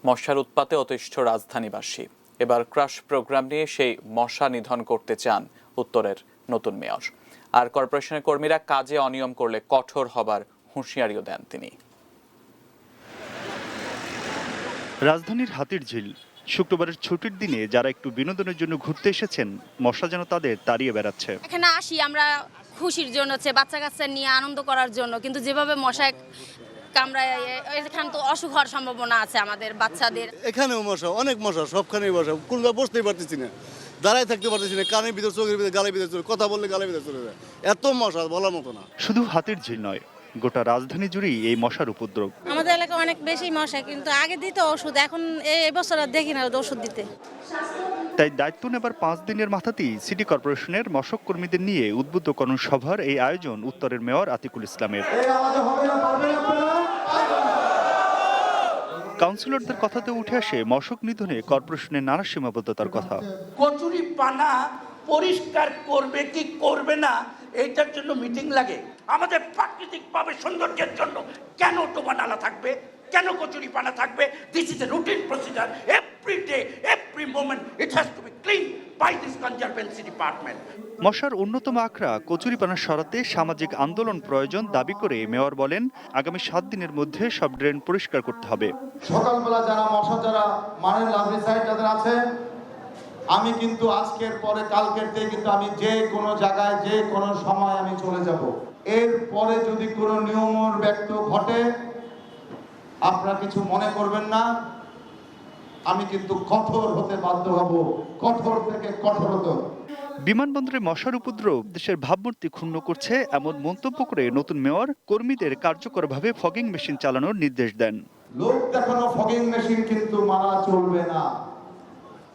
মশার উৎপাতে অতিষ্ঠ রাজধানীবাসী। এবার ক্রাশ প্রোগ্রাম নিয়ে সেই মশা নিধন করতে চান উত্তরের নতুন মেয়র। আর কর্পোরেশনের কর্মীরা কাজে অনিয়ম করলে কঠোর হবার হুঁশিয়ারিও দেন তিনি। রাজধানীর হাতিরঝিল শুক্রবারের ছুটির দিনে যারা একটু বিনোদনের জন্য ঘুরতে এসেছেন, মশা যেন তাদের তাড়িয়ে বেড়াচ্ছে। এখানে আসি আমরা খুশির জন্য, বাচ্চা কাচ্চা নিয়ে আনন্দ করার জন্য, কিন্তু যেভাবে মশায় কামড়ায় এখানে তো অসুখ হওয়ার সম্ভাবনা আছে আমাদের বাচ্চাদের। এখানেও মশা, অনেক মশা, সবখানেই মশা। কোনটা বসতেই পারতেছি না, দাঁড়ায় থাকতে পারতেছি না, কানের ভিতর, চোখের ভিতর, গালের ভিতর চলে, কথা বললে গালের ভিতর চলে যায়। এত মশা বলার মতো না। শুধু হাতিরঝিল নয়, গোটা রাজধানী জুড়েই এই মশার উপদ্রব। আমাদের এলাকায় অনেক বেশি মশা, কিন্তু আগে দিত ওষুধ, এখন এই বছর আর দেখি না ওষুধ দিতে। তাই দায়িত্ব নেবার 5 দিনের মাথাতেই সিটি কর্পোরেশনের মশক কর্মীদের নিয়ে উদ্বুদ্ধকরণ সভার এই আয়োজন উত্তরের মেয়র আতিকুল ইসলামের। কাউন্সিলরদের কথাতে উঠে আসে মশক নিধনে কর্পোরেশনের নানা সীমাবদ্ধতার কথা। কচুরি পানা পরিষ্কার করবে কি করবে না, এইটার জন্য মিটিং লাগে। আমাদের প্রাকৃতিকভাবে সৌন্দর্যের জন্য কেন ডোবা নালা থাকবে, কেন কচুরি পানা থাকবে? This is a routine procedure. Every day, every moment it has to be clean by this conservancy department. মশার অন্যতম আখড়া কচুরিপানা সরাতে সামাজিক আন্দোলন প্রয়োজন দাবি করে মেয়র বলেন, আগামী 7 দিনের মধ্যে সব ড্রেন পরিষ্কার করতে হবে। সকালবেলা যারা মশা যারা মানের লাভলি সাইড যাদের আছে, আমি কিন্তু আজকের পরে কালকের থেকে কিন্তু আমি যে কোনো জায়গায় যে কোনো সময় আমি চলে যাব। এর পরে যদি কোনো নিয়মের ব্যক্ত ঘটে, আপনারা কিছু মনে করবেন না, আমি কিন্তু কঠোর হতে বাধ্য হব, কঠোর থেকে কঠোরতর। বিমানবন্দরে মশার উপদ্রব দেশের ভাবমূর্তি ক্ষুণ্ণ করছে এমন মন্তব্য করে নতুন মেয়র কর্মীদের কার্যকরভাবে ফগিং মেশিন চালানোর নির্দেশ দেন। লোক দেখানো ফগিং মেশিন কিন্তু মারা চলবে না,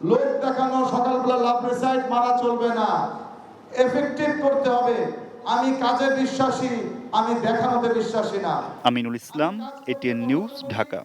লোক দেখানো সকালবেলা লাভলি সাইড মারা চলবে না, এফেক্টিভ করতে হবে। আমি কাজে বিশ্বাসী, আমি দেখানোতে বিশ্বাসী না। Aminul Islam, ATN news, Dhaka.